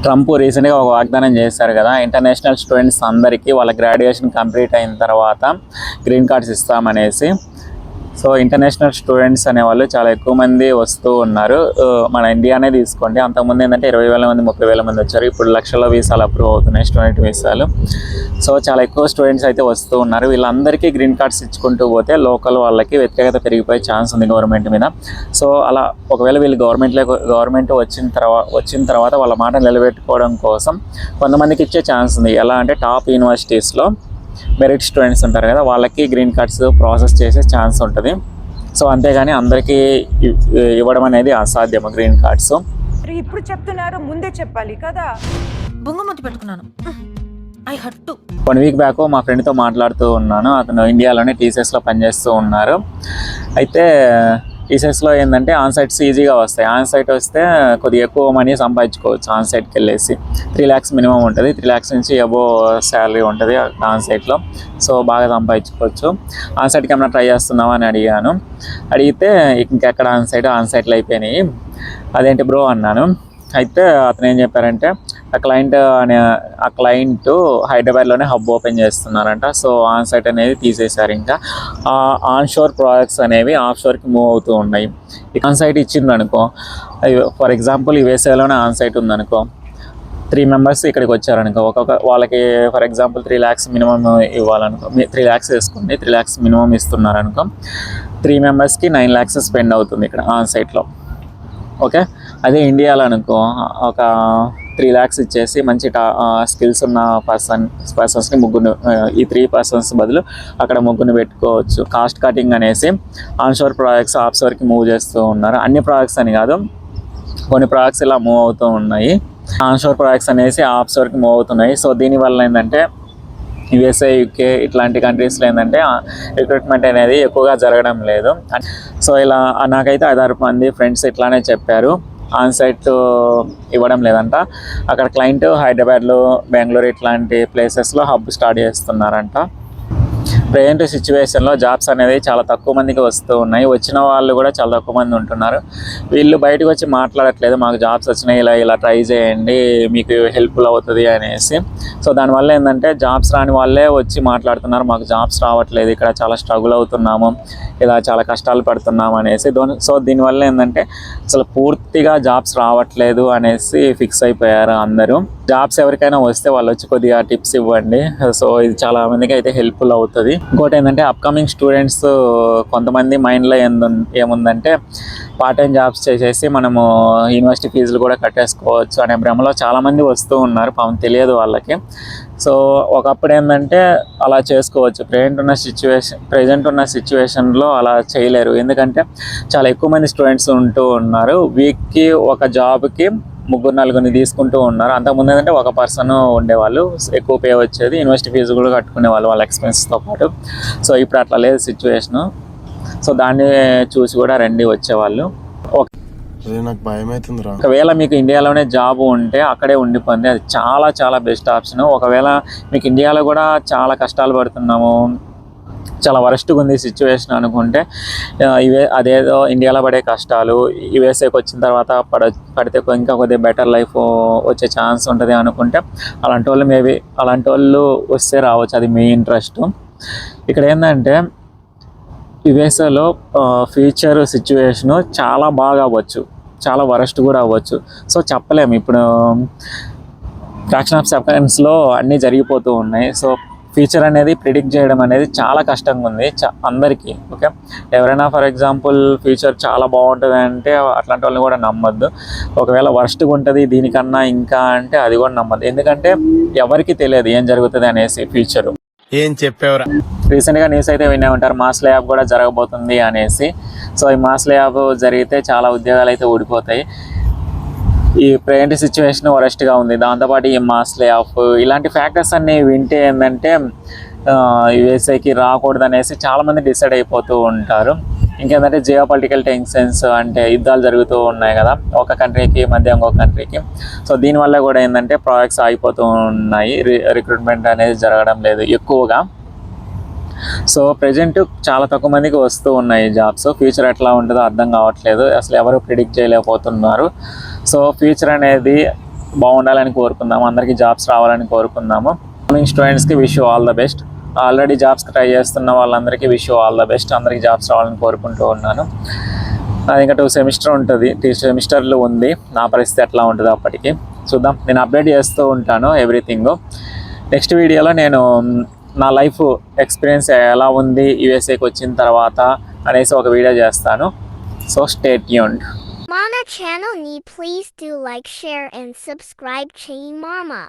Trump రీసెంట్గా ఒక వాగ్దానం చేశారు కదా, ఇంటర్నేషనల్ స్టూడెంట్స్ అందరికీ వాళ్ళ గ్రాడ్యుయేషన్ కంప్లీట్ అయిన తర్వాత గ్రీన్ కార్డ్స్ ఇస్తామనేసి. సో ఇంటర్నేషనల్ స్టూడెంట్స్ అనేవాళ్ళు చాలా ఎక్కువ మంది వస్తూ ఉన్నారు. మన ఇండియానే తీసుకోండి, అంతకుముందు ఏంటంటే 20,000 మంది 30,000 మంది వచ్చారు. ఇప్పుడు లక్షల వీసాలు అప్రూవ్ అవుతున్నాయి, స్టూడెంట్ వీసాలు. సో చాలా ఎక్కువ స్టూడెంట్స్ అయితే వస్తూ ఉన్నారు. వీళ్ళందరికీ గ్రీన్ కార్డ్స్ ఇచ్చుకుంటూ పోతే లోకల్ వాళ్ళకి వ్యతిరేకత పెరిగిపోయే ఛాన్స్ ఉంది గవర్నమెంట్ మీద. సో అలా ఒకవేళ వీళ్ళు గవర్నమెంట్ వచ్చిన తర్వాత వాళ్ళ మాట నిలబెట్టుకోవడం కోసం కొంతమందికి ఇచ్చే ఛాన్స్ ఉంది. ఎలా అంటే టాప్ యూనివర్సిటీస్లో మెరిట్ స్టూడెంట్స్ ఉంటారు కదా, వాళ్ళకి గ్రీన్ కార్డ్స్ ప్రాసెస్ చేసే ఛాన్స్ ఉంటుంది. సో అంతేగాని అందరికీ ఇవ్వడం అనేది అసాధ్యము గ్రీన్ కార్డ్స్. ఇప్పుడు చెప్తున్నారు, ముందే చెప్పాలి కదా. బొంగమతి పెట్టుకున్నాను. I hurt to. 1 week back మా ఫ్రెండ్తో మాట్లాడుతూ ఉన్నాను. అతను ఇండియాలోనే టీసీఎస్లో పనిచేస్తూ ఉన్నారు. అయితే టీసీఎస్లో ఏంటంటే ఆన్సైట్స్ ఈజీగా వస్తాయి. ఆన్సైట్ వస్తే కొద్దిగా ఎక్కువ మనీ సంపాదించుకోవచ్చు. ఆన్సైట్కి వెళ్ళేసి 3 lakhs మినిమం ఉంటుంది. 3 lakhs నుంచి అబోవ్ శాలరీ ఉంటుంది ఆన్సైట్లో. సో బాగా సంపాదించుకోవచ్చు. ఆన్సైట్కి ఏమైనా ట్రై చేస్తున్నావా అని అడిగితే ఇంకెక్కడ ఆన్సైట్లు అయిపోయినాయి. అదేంటి బ్రో అన్నాను. అయితే అతను ఏం చెప్పారంటే ఆ క్లయింట్ హైదరాబాద్లోనే హబ్ ఓపెన్ చేస్తున్నారంట. సో ఆన్సైట్ అనేది తీసేశారు. ఇంకా ఆన్షోర్ ప్రాజెక్ట్స్ అనేవి ఆఫ్షోర్కి మూవ్ అవుతూ ఉన్నాయి. ఆన్సైట్ ఇచ్చిండ్రు అనుకో, ఫర్ ఎగ్జాంపుల్ యూఎస్ఏలోనే ఆన్సైట్ ఉందనుకో, 3 members ఇక్కడికి వచ్చారనుకో, వాళ్ళకి ఫర్ ఎగ్జాంపుల్ 3 lakhs మినిమం ఇవ్వాలనుకో, 3 lakhs వేసుకోండి, 3 lakhs మినిమం ఇస్తున్నారనుకో, 3 membersకి 9 lakhs స్పెండ్ అవుతుంది ఇక్కడ ఆన్సైట్లో. ఓకే, అదే ఇండియాలో అనుకో ఒక 3 lakhs ఇచ్చేసి మంచి స్కిల్స్ ఉన్న పర్సన్స్ని ఈ 3 persons బదులు అక్కడ ముగ్గురిని పెట్టుకోవచ్చు. కాస్ట్ కటింగ్ అనేసి ఆన్షోర్ ప్రాజెక్ట్స్ ఆఫ్షోర్కి మూవ్ చేస్తూ ఉన్నారు. అన్ని ప్రాజెక్ట్స్ అని కాదు, కొన్ని ప్రాజెక్ట్స్ ఇలా మూవ్ అవుతూ ఉన్నాయి. ఆన్షోర్ ప్రాజెక్ట్స్ అనేసి ఆఫ్షోర్కి మూవ్ అవుతున్నాయి. సో దీనివల్ల ఏంటంటే యుఎస్ఏ, యూకే ఇట్లాంటి కంట్రీస్లో ఏంటంటే రిక్రూట్మెంట్ అనేది ఎక్కువగా జరగడం లేదు. సో ఇలా నాకైతే 5-6 మంది ఫ్రెండ్స్ ఇట్లానే చెప్పారు, ఆన్సైట్ ఇవ్వడం లేదంట. అక్కడ క్లయింట్ హైదరాబాద్లో, బెంగళూరు ఇట్లాంటి ప్లేసెస్లో హబ్ స్టార్ట్ చేస్తున్నారంట. ప్రజెంట్ సిచ్యువేషన్లో జాబ్స్ అనేది చాలా తక్కువ మందికి వస్తూ ఉన్నాయి. వచ్చిన వాళ్ళు కూడా చాలా తక్కువ మంది ఉంటున్నారు. వీళ్ళు బయటకు వచ్చి మాట్లాడట్లేదు, మాకు జాబ్స్ వచ్చినాయి, ఇలా ట్రై చేయండి, మీకు హెల్ప్ఫుల్ అవుతుంది అనేసి. సో దానివల్ల ఏంటంటే జాబ్స్ రాని వాళ్ళే వచ్చి మాట్లాడుతున్నారు, మాకు జాబ్స్ రావట్లేదు, ఇక్కడ చాలా స్ట్రగుల్ అవుతున్నాము, ఇలా చాలా కష్టాలు పడుతున్నాము అనేసి. సో దీనివల్ల ఏంటంటే అసలు పూర్తిగా జాబ్స్ రావట్లేదు అనేసి ఫిక్స్ అయిపోయారు అందరూ. జాబ్స్ ఎవరికైనా వస్తే వాళ్ళు వచ్చి కొద్దిగా టిప్స్ ఇవ్వండి. సో ఇది చాలా మందికి అయితే హెల్ప్ఫుల్ అవుతుంది. ఇంకోటి ఏంటంటే అప్కమింగ్ స్టూడెంట్స్ కొంతమంది మైండ్లో ఏముందంటే పార్ట్ టైం జాబ్స్ చేసేసి మనము యూనివర్సిటీ ఫీజులు కూడా కట్టేసుకోవచ్చు అనే భ్రమలో చాలామంది వస్తూ ఉన్నారు. పాపం తెలియదు వాళ్ళకి. సో ఒకప్పుడు ఏంటంటే అలా చేసుకోవచ్చు. ప్రజెంట్ ఉన్న సిచ్యువేషన్లో అలా చేయలేరు. ఎందుకంటే చాలా ఎక్కువ మంది స్టూడెంట్స్ ఉంటూ ఉన్నారు. వీక్కి ఒక జాబ్కి 3-4 తీసుకుంటూ ఉన్నారు. అంతకుముందు ఏంటంటే ఒక పర్సన్ ఉండేవాళ్ళు, ఎక్కువ పే వచ్చేది, యూనివర్సిటీ ఫీజు కూడా కట్టుకునేవాళ్ళు వాళ్ళ ఎక్స్పెన్సెస్తో పాటు. సో ఇప్పుడు అట్లా లేదు సిచ్యువేషను. సో దాన్ని చూసి కూడా రండి వచ్చేవాళ్ళు. నాకు భయం అవుతుందిరా. ఒకవేళ మీకు ఇండియాలోనే జాబ్ ఉంటే అక్కడే ఉండిపోయింది, అది చాలా చాలా బెస్ట్ ఆప్షన్. ఒకవేళ మీకు ఇండియాలో కూడా చాలా కష్టాలు పడుతున్నాము, చాలా వరస్ట్గా ఉంది సిచ్యువేషన్ అనుకుంటే, అదేదో ఇండియాలో పడే కష్టాలు యూఎస్ఏకి వచ్చిన తర్వాత పడితే ఇంకా కొద్దిగా బెటర్ లైఫ్ వచ్చే ఛాన్స్ ఉంటుంది అనుకుంటే అలాంటి వాళ్ళు వస్తే రావచ్చు. అది మీ ఇంట్రెస్ట్. ఇక్కడ ఏంటంటే యుఎస్ఏలో ఫ్యూచర్ సిచ్యువేషను చాలా బాగా అవ్వచ్చు, చాలా వరస్ట్ కూడా అవ్వచ్చు. సో చెప్పలేము. ఇప్పుడు ఫ్రాక్షన్ ఆఫ్ సెకండ్స్లో అన్నీ జరిగిపోతూ ఉన్నాయి. సో ఫ్యూచర్ అనేది ప్రిడిక్ట్ చేయడం అనేది చాలా కష్టంగా ఉంది అందరికీ. ఓకే, ఎవరైనా ఫర్ ఎగ్జాంపుల్ ఫ్యూచర్ చాలా బాగుంటుంది అంటే అట్లాంటి వాళ్ళని కూడా నమ్మొద్దు. ఒకవేళ వర్స్ట్గా ఉంటుంది దీనికన్నా ఇంకా అంటే అది కూడా నమ్మద్దు. ఎందుకంటే ఎవరికి తెలియదు ఏం జరుగుతుంది అనేసి ఫ్యూచరు. ఏం చెప్పేవరా. రీసెంట్గా న్యూస్ అయితే వినే ఉంటారు, మాస్ లే ఆఫ్ కూడా జరగబోతుంది అనేసి. సో ఈ మాస్ లే ఆఫ్ జరిగితే చాలా ఉద్యోగాలు అయితే ఊడిపోతాయి. ఈ ప్రజెంట్ సిచ్యువేషన్ వరస్ట్గా ఉంది, దాంతోపాటు ఈ మాస్ లే ఆఫ్ ఇలాంటి ఫ్యాక్టర్స్ అన్నీ వింటే ఏంటంటే యుఎస్ఏకి రాకూడదు అనేసి చాలామంది డిసైడ్ అయిపోతూ ఉంటారు. ఇంకేంటంటే జియో పొలిటికల్ టెన్షన్స్, అంటే యుద్ధాలు జరుగుతూ ఉన్నాయి కదా ఒక కంట్రీకి మధ్య ఇంకొక కంట్రీకి. సో దీనివల్ల కూడా ఏంటంటే ప్రాజెక్ట్స్ ఆగిపోతూ ఉన్నాయి, రిక్రూట్మెంట్ అనేది జరగడం లేదు ఎక్కువగా. సో ప్రజెంట్ చాలా తక్కువ మందికి వస్తూ ఉన్నాయి జాబ్స్. ఫ్యూచర్ ఎట్లా ఉంటుందో అర్థం కావట్లేదు, అసలు ఎవరు ప్రిడిక్ట్ చేయలేకపోతున్నారు. సో ఫ్యూచర్ అనేది బాగుండాలని కోరుకుందాము, అందరికీ జాబ్స్ రావాలని కోరుకుందాము. స్టూడెంట్స్కి wish you all the best. Already జాబ్స్కి ట్రై చేస్తున్న వాళ్ళందరికీ wish you all the best. అందరికీ జాబ్స్ రావాలని కోరుకుంటూ ఉన్నాను. అది ఇంకా 2 సెమిస్టర్ ఉంటుంది, 2 సెమిస్టర్లు ఉంది. నా పరిస్థితి ఎట్లా ఉంటుందో అప్పటికి చూద్దాం. నేను అప్డేట్ చేస్తూ ఉంటాను ఎవ్రీథింగ్. నెక్స్ట్ వీడియోలో నేను నా లైఫ్ ఎక్స్పీరియన్స్ ఎలా ఉంది యూఎస్ఏకి వచ్చిన తర్వాత అనేసి ఒక వీడియో చేస్తాను. So stay tuned. Mama channel ni please do like, share and subscribe chain mama.